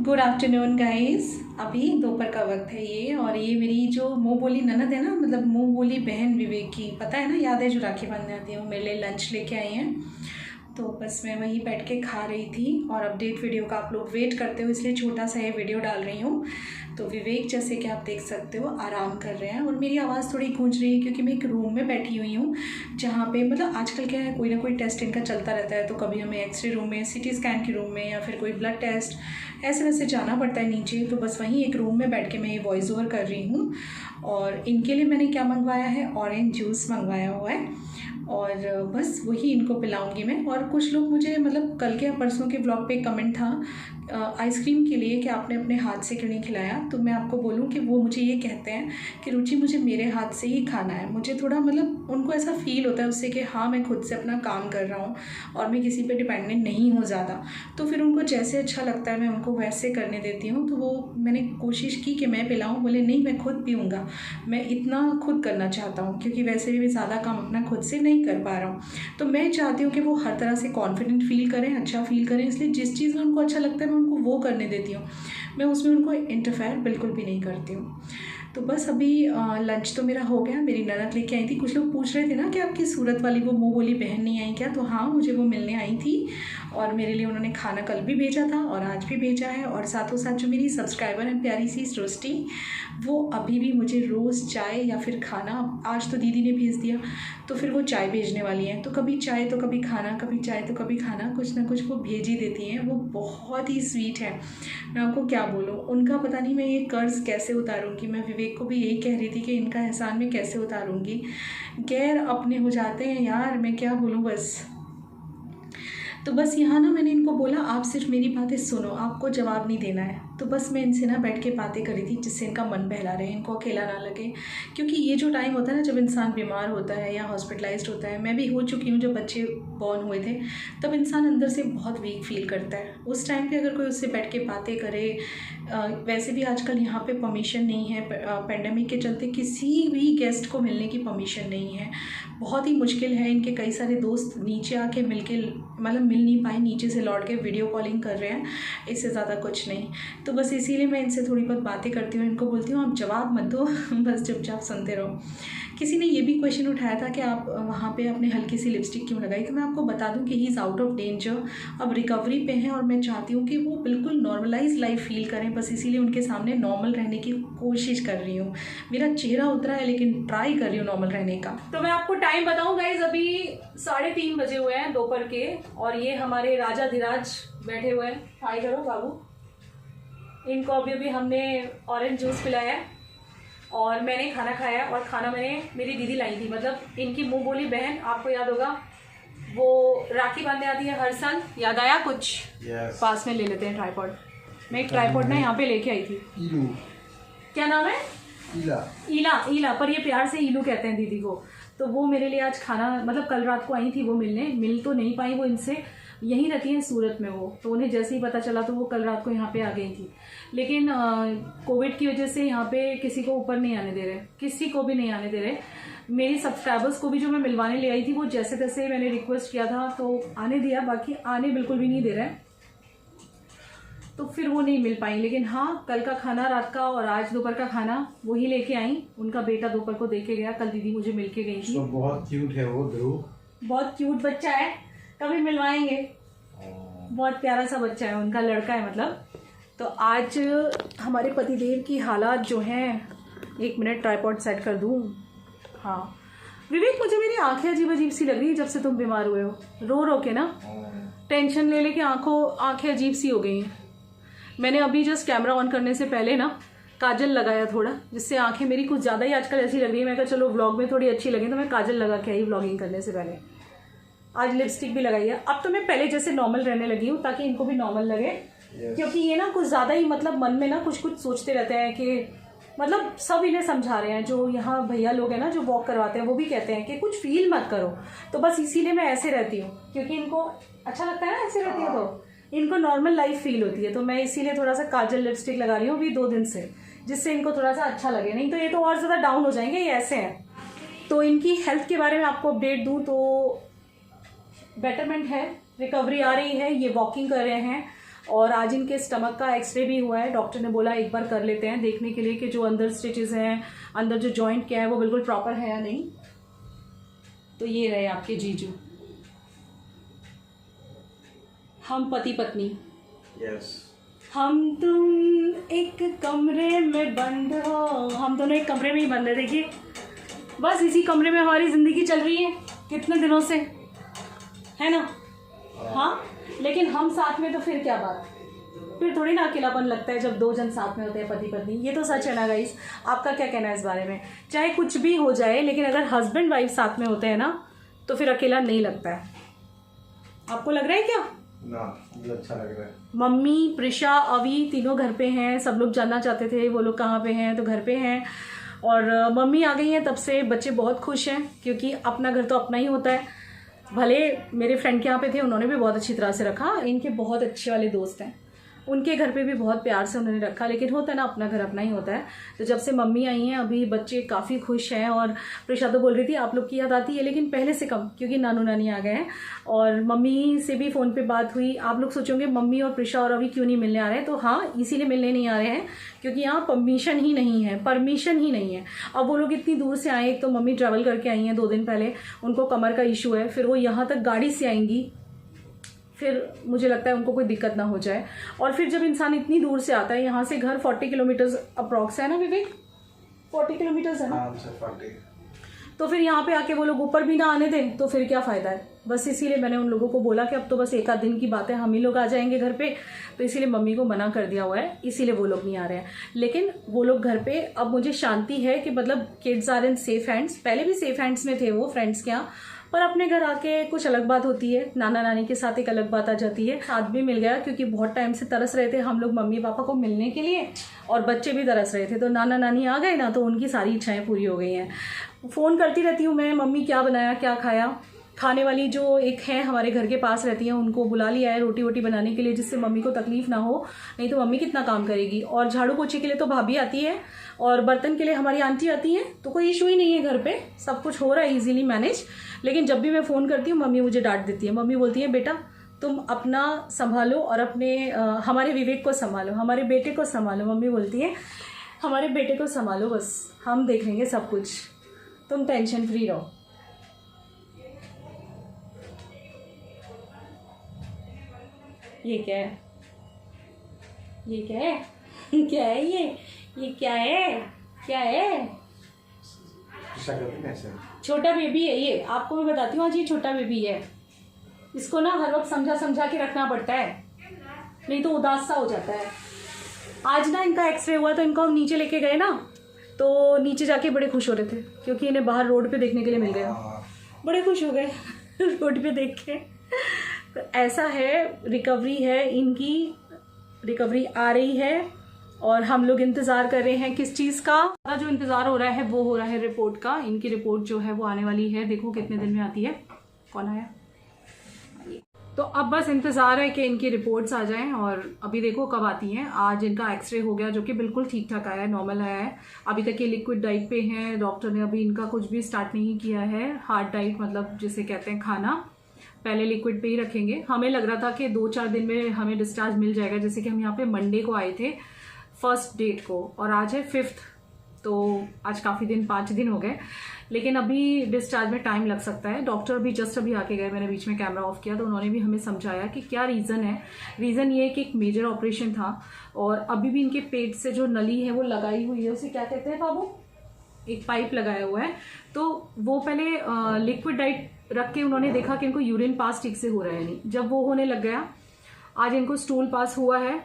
Good afternoon guys. अभी दोपहर का वक्त है ये, और ये मेरी जो मुँह बोली ननद है ना, मतलब मुँह बोली बहन विवेक की, पता है ना, याद है, जो राखी बांधने आती है, वो मेरे लिए लंच लेके आई हैं। तो बस मैं वहीं बैठ के खा रही थी, और अपडेट वीडियो का आप लोग वेट करते हो, इसलिए छोटा सा ये वीडियो डाल रही हूँ। तो विवेक, जैसे कि आप देख सकते हो, आराम कर रहे हैं, और मेरी आवाज़ थोड़ी गूंज रही है क्योंकि मैं एक रूम में बैठी हुई हूँ जहाँ पे मतलब आजकल क्या है, कोई ना कोई टेस्ट इनका चलता रहता है। तो कभी हमें एक्सरे रूम में, सिटी स्कैन के रूम में, या फिर कोई ब्लड टेस्ट, ऐसे वैसे जाना पड़ता है नीचे। तो बस वहीं एक रूम में बैठ के मैं ये वॉइस ओवर कर रही हूँ। और इनके लिए मैंने क्या मंगवाया है, ऑरेंज जूस मंगवाया हुआ है, और बस वही इनको पिलाऊंगी मैं। और कुछ लोग मुझे मतलब कल के या परसों के ब्लॉग पे कमेंट था आइसक्रीम के लिए कि आपने अपने हाथ से क्यों नहीं खिलाया। तो मैं आपको बोलूं कि वो मुझे ये कहते हैं कि रुचि, मुझे मेरे हाथ से ही खाना है। मुझे थोड़ा मतलब उनको ऐसा फील होता है उससे कि हाँ, मैं खुद से अपना काम कर रहा हूँ और मैं किसी पे डिपेंडेंट नहीं हूँ ज़्यादा। तो फिर उनको जैसे अच्छा लगता है मैं उनको वैसे करने देती हूँ। तो वो मैंने कोशिश की कि मैं पिलाऊँ, बोले नहीं, मैं खुद पीऊँगा, मैं इतना खुद करना चाहता हूँ, क्योंकि वैसे भी मैं ज़्यादा काम अपना खुद से नहीं कर पा रहा हूँ। तो मैं चाहती हूँ कि वो हर तरह से कॉन्फिडेंट फील करें, अच्छा फील करें, इसलिए जिस चीज़ में उनको अच्छा लगता है मैं उनको वो करने देती हूँ। मैं उसमें उनको इंटरफेयर बिल्कुल भी नहीं करती हूँ। तो बस अभी लंच तो मेरा हो गया, मेरी ननद लेके आई थी। कुछ लोग पूछ रहे थे ना कि आपकी सूरत वाली वो मुँह बोली बहन नहीं आई क्या, तो हाँ, मुझे वो मिलने आई थी, और मेरे लिए उन्होंने खाना कल भी भेजा था और आज भी भेजा है। और साथों साथ जो मेरी सब्सक्राइबर है प्यारी सी सृष्टि, वो अभी भी मुझे रोज़ चाय या फिर खाना, आज तो दीदी ने भेज दिया, तो फिर वो चाय भेजने वाली हैं। तो कभी चाय तो कभी खाना, कभी चाय तो कभी खाना, कुछ ना कुछ वो भेज ही देती हैं। वो बहुत ही स्वीट है, मैं आपको क्या बोलूँ। उनका पता नहीं मैं ये कर्ज़ कैसे उतारूँगी। मैं विवेक को भी यही कह रही थी कि इनका एहसान मैं कैसे उतारूँगी। गैर अपने हो जाते हैं यार, मैं क्या बोलूँ बस। तो बस यहाँ ना मैंने इनको बोला, आप सिर्फ मेरी बातें सुनो, आपको जवाब नहीं देना है। तो बस मैं इनसे ना बैठ के बातें करी थी, जिससे इनका मन बहला रहे, इनको अकेला ना लगे। क्योंकि ये जो टाइम होता है ना, जब इंसान बीमार होता है या हॉस्पिटलाइज्ड होता है, मैं भी हो चुकी हूँ, जब बच्चे बॉर्न हुए थे, तब इंसान अंदर से बहुत वीक फील करता है। उस टाइम पे अगर कोई उससे बैठ के बातें करे, वैसे भी आजकल यहाँ पे परमिशन नहीं है, पेंडेमिक के चलते किसी भी गेस्ट को मिलने की परमिशन नहीं है, बहुत ही मुश्किल है। इनके कई सारे दोस्त नीचे आके मिल नहीं पाए, नीचे से लौट के वीडियो कॉलिंग कर रहे हैं, इससे ज़्यादा कुछ नहीं। तो बस इसीलिए मैं इनसे थोड़ी बहुत बातें करती हूँ, इनको बोलती हूँ आप जवाब मत दो बस चुपचाप सुनते रहो। किसी ने ये भी क्वेश्चन उठाया था कि आप वहाँ पे अपने हल्की सी लिपस्टिक क्यों लगाई, तो मैं आपको बता दूँ कि he is out of danger, अब रिकवरी पे हैं, और मैं चाहती हूँ कि वो बिल्कुल नॉर्मलाइज लाइफ फील करें। बस इसीलिए उनके सामने नॉर्मल रहने की कोशिश कर रही हूँ। मेरा चेहरा उतरा है, लेकिन ट्राई कर रही हूँ नॉर्मल रहने का। तो मैं आपको टाइम बताऊँ गाइज, अभी 3:30 बजे हुए हैं दोपहर के, और ये हमारे राजा धीराज बैठे हुए हैं। हाय करो बाबू। इनको अभी अभी हमने ऑरेंज जूस पिलाया है, और मैंने खाना खाया, और खाना मैंने मेरी दीदी लाई थी, मतलब इनकी मुंह बोली बहन, आपको याद होगा, वो राखी बांधने आती है हर साल, याद आया कुछ? yes. पास में ले लेते हैं ट्राइपॉड। मैं एक ट्राइपॉड ना यहाँ पे लेके आई थी। ईलू, क्या नाम है? ईला, पर ये प्यार से ईलू कहते हैं दीदी को। तो वो मेरे लिए आज खाना, मतलब कल रात को आई थी वो मिलने, मिल तो नहीं पाई, वो इनसे यहीं रहती हैं सूरत में वो, तो उन्हें जैसे ही पता चला तो वो कल रात को यहाँ पे आ गई थी। लेकिन कोविड की वजह से यहाँ पे किसी को ऊपर नहीं आने दे रहे, किसी को भी नहीं आने दे रहे। मेरी सब्सक्राइबर्स को भी जो मैं मिलवाने ले आई थी, वो जैसे तैसे मैंने रिक्वेस्ट किया था तो आने दिया, बाकी आने बिल्कुल भी नहीं दे रहे, तो फिर वो नहीं मिल पाई। लेकिन हाँ, कल का खाना रात का और आज दोपहर का खाना वही लेके आई। उनका बेटा दोपहर को दे के गया, कल दीदी मुझे मिल के गई थी। तो बहुत क्यूट है वो ध्रुव, बहुत क्यूट बच्चा है, कभी मिलवाएंगे। बहुत प्यारा सा बच्चा है, उनका लड़का है मतलब। तो आज हमारे पतिदेव की हालात जो हैं, 1 मिनट ट्राइपॉड सेट कर दूँ। हाँ विवेक, मुझे मेरी आंखें अजीब अजीब सी लग रही है जब से तुम बीमार हुए हो, रो रो के ना, टेंशन ले लेके आंखें अजीब सी हो गई हैं। मैंने अभी जस्ट कैमरा ऑन करने से पहले ना काजल लगाया थोड़ा, जिससे आंखें मेरी कुछ ज़्यादा ही आजकल ऐसी लग रही है। मैं कहा चलो व्लॉग में थोड़ी अच्छी लगे, तो मैं काजल लगा के आई व्लॉगिंग करने से पहले। आज लिपस्टिक भी लगाई है। अब तो मैं पहले जैसे नॉर्मल रहने लगी हूँ, ताकि इनको भी नॉर्मल लगे। क्योंकि ये ना कुछ ज़्यादा ही मतलब मन में ना कुछ कुछ सोचते रहते हैं कि, मतलब सब इन्हें समझा रहे हैं, जो यहाँ भैया लोग हैं ना जो वॉक करवाते हैं, वो भी कहते हैं कि कुछ फील मत करो। तो बस इसीलिए मैं ऐसे रहती हूँ, क्योंकि इनको अच्छा लगता है ना ऐसे रहती है, तो इनको नॉर्मल लाइफ फील होती है। तो मैं इसीलिए थोड़ा सा काजल लिपस्टिक लगा रही हूँ अभी 2 दिन से, जिससे इनको थोड़ा सा अच्छा लगे, नहीं तो ये तो और ज़्यादा डाउन हो जाएंगे, ये ऐसे हैं। तो इनकी हेल्थ के बारे में आपको अपडेट दूँ तो बेटरमेंट है, रिकवरी आ रही है, ये वॉकिंग कर रहे हैं, और आज इनके स्टमक का एक्सरे भी हुआ है। डॉक्टर ने बोला एक बार कर लेते हैं देखने के लिए कि जो अंदर स्टिचेस हैं, अंदर जो जॉइंट क्या है वो बिल्कुल प्रॉपर है या नहीं। तो ये रहे आपके जीजू, हम पति पत्नी। यस। हम तुम एक कमरे में बंद हो, हम दोनों एक कमरे में ही बंद है। देखिए बस इसी कमरे में हमारी ज़िंदगी चल रही है कितने दिनों से, है ना। हाँ, लेकिन हम साथ में तो फिर क्या बात, फिर थोड़ी ना अकेलापन लगता है जब दो जन साथ में होते हैं, पति पत्नी। ये तो सच है ना गाइस। आपका क्या कहना है इस बारे में? चाहे कुछ भी हो जाए, लेकिन अगर हस्बैंड वाइफ साथ में होते हैं ना तो फिर अकेला नहीं लगता है। आपको लग रहा है क्या? ना, मुझे अच्छा लग रहा है। मम्मी, प्रिशा, अभी तीनों घर पे हैं। सब लोग जानना चाहते थे वो लोग कहाँ पे हैं, तो घर पे हैं। और मम्मी आ गई हैं तब से बच्चे बहुत खुश हैं, क्योंकि अपना घर तो अपना ही होता है। भले मेरे फ्रेंड के यहाँ पे थे, उन्होंने भी बहुत अच्छी तरह से रखा। इनके बहुत अच्छे वाले दोस्त हैं, उनके घर पे भी बहुत प्यार से उन्होंने रखा। लेकिन होता है ना, अपना घर अपना ही होता है। तो जब से मम्मी आई हैं अभी बच्चे काफ़ी खुश हैं। और प्रिशा तो बोल रही थी आप लोग की याद आती है, लेकिन पहले से कम, क्योंकि नानू नानी आ गए हैं। और मम्मी से भी फ़ोन पे बात हुई। आप लोग सोचोगे मम्मी और प्रिशा और अभी क्यों नहीं मिलने आ रहे हैं, तो हाँ इसीलिए मिलने नहीं आ रहे हैं क्योंकि यहाँ परमिशन ही नहीं है। अब वो लोग इतनी दूर से आए, एक तो मम्मी ट्रैवल करके आई हैं 2 दिन पहले, उनको कमर का इशू है, फिर वो यहाँ तक गाड़ी से आएंगी, फिर मुझे लगता है उनको कोई दिक्कत ना हो जाए। और फिर जब इंसान इतनी दूर से आता है, यहाँ से घर 40 किलोमीटर्स अप्रॉक्स है ना विवेक, 40 किलोमीटर्स है ना। हाँ, 40। तो फिर यहाँ पे आके वो लोग ऊपर भी ना आने दें तो फिर क्या फ़ायदा है। बस इसीलिए मैंने उन लोगों को बोला कि अब तो बस 1 आध दिन की बात है, हम ही लोग आ जाएंगे घर पे। तो इसीलिए मम्मी को मना कर दिया हुआ है, इसीलिए वो लोग नहीं आ रहे हैं। लेकिन वो लोग घर पे, अब मुझे शांति है कि मतलब kids are in safe hands. पहले भी सेफ हैंड्स में थे वो फ्रेंड्स के यहाँ, पर अपने घर आके कुछ अलग बात होती है। नाना नानी के साथ एक अलग बात आ जाती है। साथ भी मिल गया, क्योंकि बहुत टाइम से तरस रहे थे हम लोग मम्मी पापा को मिलने के लिए, और बच्चे भी तरस रहे थे। तो नाना नानी आ गए ना, तो उनकी सारी इच्छाएं पूरी हो गई हैं। फ़ोन करती रहती हूँ मैं, मम्मी क्या बनाया, क्या खाया। खाने वाली जो एक है हमारे घर के पास रहती हैं, उनको बुला लिया है रोटी वोटी बनाने के लिए, जिससे मम्मी को तकलीफ ना हो, नहीं तो मम्मी कितना काम करेगी। और झाड़ू पोछे के लिए तो भाभी आती है, और बर्तन के लिए हमारी आंटी आती हैं। तो कोई इशू ही नहीं है घर पे, सब कुछ हो रहा है इजीली मैनेज। लेकिन जब भी मैं फ़ोन करती हूँ मम्मी मुझे डांट देती है। मम्मी बोलती है बेटा तुम अपना संभालो और अपने हमारे विवेक को संभालो, हमारे बेटे को संभालो। मम्मी बोलती है हमारे बेटे को संभालो, बस हम देख लेंगे सब कुछ, तुम टेंशन फ्री रहो। ये क्या है, ये क्या है, क्या है ये क्या है, क्या है? छोटा बेबी है ये, आपको मैं बताती हूँ। आज ये छोटा बेबी है, इसको ना हर वक्त समझा के रखना पड़ता है, नहीं तो उदास सा हो जाता है। आज ना इनका एक्सरे हुआ, तो इनको हम नीचे लेके गए ना, तो नीचे जाके बड़े खुश हो रहे थे, क्योंकि इन्हें बाहर रोड पे देखने के लिए मिल गया। बड़े खुश हो गए रोड पे देख के। तो ऐसा है, रिकवरी है, इनकी रिकवरी आ रही है, और हम लोग इंतज़ार कर रहे हैं किस चीज़ का। जो इंतज़ार हो रहा है वो हो रहा है रिपोर्ट का। इनकी रिपोर्ट जो है वो आने वाली है, देखो कितने दिन में आती है। कौन आया? तो अब बस इंतज़ार है कि इनकी रिपोर्ट्स आ जाएं, और अभी देखो कब आती हैं। आज इनका एक्सरे हो गया, जो कि बिल्कुल ठीक ठाक आया है, नॉर्मल आया है। अभी तक ये लिक्विड डाइट पे हैं, डॉक्टर ने अभी इनका कुछ भी स्टार्ट नहीं किया है हार्ड डाइट, मतलब जिसे कहते हैं खाना। पहले लिक्विड पे ही रखेंगे। हमें लग रहा था कि 2-4 दिन में हमें डिस्चार्ज मिल जाएगा, जैसे कि हम यहाँ पे मंडे को आए थे 1 डेट को, और आज है 5, तो आज काफ़ी दिन, 5 दिन हो गए। लेकिन अभी डिस्चार्ज में टाइम लग सकता है। डॉक्टर भी जस्ट अभी आके गए, मैंने बीच में कैमरा ऑफ किया, तो उन्होंने भी हमें समझाया कि क्या रीज़न है। रीज़न ये है कि एक मेजर ऑपरेशन था, और अभी भी इनके पेट से जो नली है वो लगाई हुई है, उसे क्या कहते हैं बाबू, एक पाइप लगाया हुआ है। तो वो पहले लिक्विड डाइट रख के उन्होंने देखा कि इनको यूरिन पास ठीक से हो रहा है नहीं। जब वो होने लग गया, आज इनको स्टूल पास हुआ है,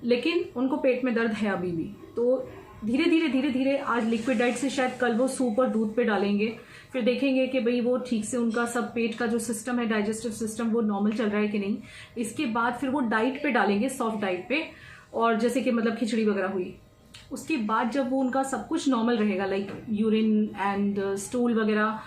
लेकिन उनको पेट में दर्द है अभी भी। तो धीरे धीरे आज लिक्विड डाइट से शायद कल वो सूप और दूध पे डालेंगे, फिर देखेंगे कि भाई वो ठीक से उनका सब पेट का जो सिस्टम है, डाइजेस्टिव सिस्टम, वो नॉर्मल चल रहा है कि नहीं। इसके बाद फिर वो डाइट पे डालेंगे, सॉफ्ट डाइट पे, और जैसे कि मतलब खिचड़ी वगैरह हुई। उसके बाद जब वो उनका सब कुछ नॉर्मल रहेगा, लाइक यूरिन एंड स्टूल वगैरह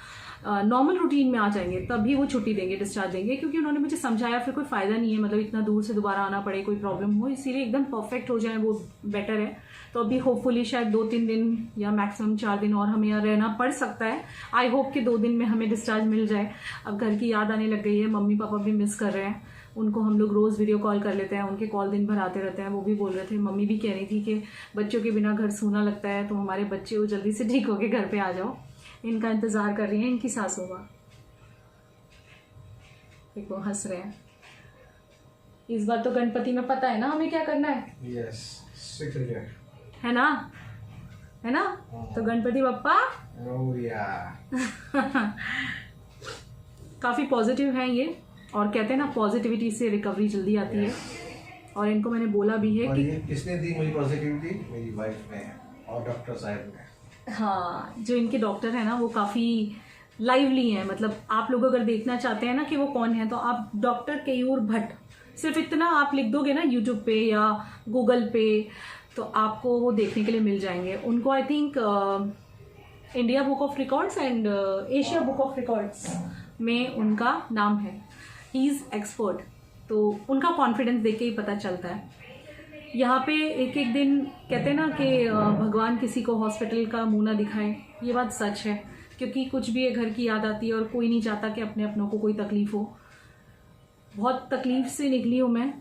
नॉर्मल रूटीन में आ जाएंगे, तभी वो छुट्टी देंगे, डिस्चार्ज देंगे। क्योंकि उन्होंने मुझे समझाया फिर कोई फ़ायदा नहीं है, मतलब इतना दूर से दोबारा आना पड़े, कोई प्रॉब्लम हो, इसीलिए एकदम परफेक्ट हो जाए वो बेटर है। तो अभी होपफुली शायद 2-3 दिन या मैक्सिमम 4 दिन और हमें यहाँ रहना पड़ सकता है। आई होप कि 2 दिन में हमें डिस्चार्ज मिल जाए। अब घर की याद आने लग गई है, मम्मी पापा भी मिस कर रहे हैं, उनको हम लोग रोज़ वीडियो कॉल कर लेते हैं, उनके कॉल दिन भर आते रहते हैं। वो भी बोल रहे थे, मम्मी भी कह रही थी कि बच्चों के बिना घर सूना लगता है, तो हमारे बच्चे वो जल्दी से ठीक होके घर पे आ जाओ। इनका इंतज़ार कर रही हैं इनकी सासू माँ। देखो हंस रहे हैं। इस बार तो गणपति में पता है ना हमें क्या करना है। Yes. Secret. है ना, है ना? तो गणपति बप्पा Oh yeah. काफ़ी पॉजिटिव हैं ये, और कहते हैं ना पॉजिटिविटी से रिकवरी जल्दी आती है। और इनको मैंने बोला भी है और कि ये किसने दी मुझे पॉजिटिविटी? मेरी वाइफ ने और डॉक्टर साहब ने। हाँ, जो इनके डॉक्टर हैं ना वो काफ़ी लाइवली हैं। मतलब आप लोग अगर देखना चाहते हैं ना कि वो कौन है, तो आप डॉक्टर केयूर भट्ट सिर्फ इतना आप लिख दोगे ना यूट्यूब पे या गूगल पे, तो आपको वो देखने के लिए मिल जाएंगे। उनको I think India book of records and Asia book of records में उनका नाम है। ही इज़ एक्सपर्ट, तो उनका कॉन्फिडेंस देख के ही पता चलता है। यहाँ पे एक एक दिन कहते हैं ना कि भगवान किसी को हॉस्पिटल का मुंह ना दिखाए, ये बात सच है। क्योंकि कुछ भी घर की याद आती है और कोई नहीं चाहता कि अपने अपनों को कोई तकलीफ़ हो। बहुत तकलीफ़ से निकली हूँ मैं।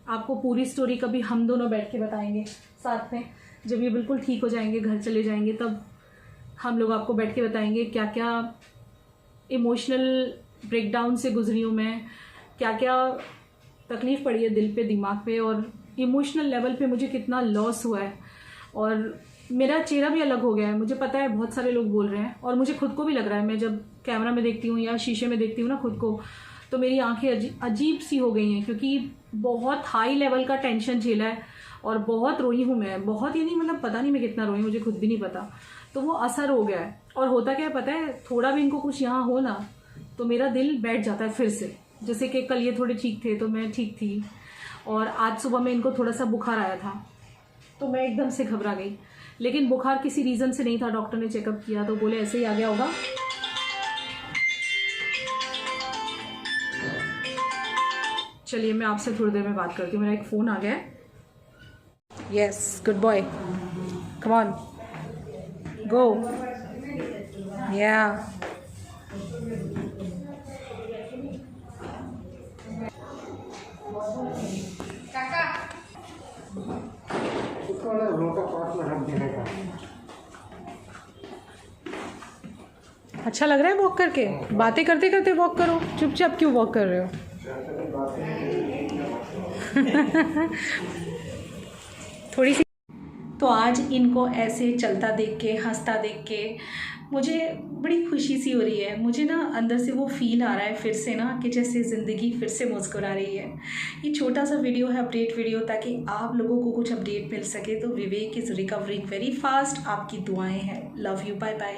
आपको पूरी स्टोरी कभी हम दोनों बैठ के बताएंगे साथ में, जब ये बिल्कुल ठीक हो जाएंगे, घर चले जाएंगे, तब हम लोग आपको बैठ के बताएंगे क्या क्या इमोशनल ब्रेकडाउन से गुजरी हूँ मैं, क्या क्या तकलीफ़ पड़ी है दिल पे, दिमाग पे, और इमोशनल लेवल पे मुझे कितना लॉस हुआ है। और मेरा चेहरा भी अलग हो गया है, मुझे पता है, बहुत सारे लोग बोल रहे हैं, और मुझे खुद को भी लग रहा है। मैं जब कैमरा में देखती हूँ या शीशे में देखती हूँ ना खुद को, तो मेरी आंखें अजीब सी हो गई हैं, क्योंकि बहुत हाई लेवल का टेंशन झेला है और बहुत रोई हूँ मैं। बहुत ही नहीं, मतलब पता नहीं मैं कितना रोई, मुझे खुद भी नहीं पता। तो वो असर हो गया है। और होता क्या है पता है, थोड़ा भी इनको कुछ यहाँ हो ना तो मेरा दिल बैठ जाता है फिर से। जैसे कि कल ये थोड़े ठीक थे तो मैं ठीक थी, और आज सुबह में इनको थोड़ा सा बुखार आया था तो मैं एकदम से घबरा गई। लेकिन बुखार किसी रीज़न से नहीं था, डॉक्टर ने चेकअप किया तो बोले ऐसे ही आ गया होगा। चलिए मैं आपसे थोड़ी देर में बात करती हूँ, मेरा एक फ़ोन आ गया है। Yes, good boy, come on go. या अच्छा लग रहा है वॉक करके? बातें करते करते वॉक करो, चुपचाप क्यों वॉक कर रहे हो? थोड़ी सी। तो आज इनको ऐसे चलता देख के, हंसता देख के मुझे बड़ी खुशी सी हो रही है। मुझे ना अंदर से वो फील आ रहा है फिर से ना, कि जैसे ज़िंदगी फिर से मुस्कुरा रही है। ये छोटा सा वीडियो है, अपडेट वीडियो, ताकि आप लोगों को कुछ अपडेट मिल सके। तो Vivek is recovering very fast. आपकी दुआएं हैं। Love you, bye bye.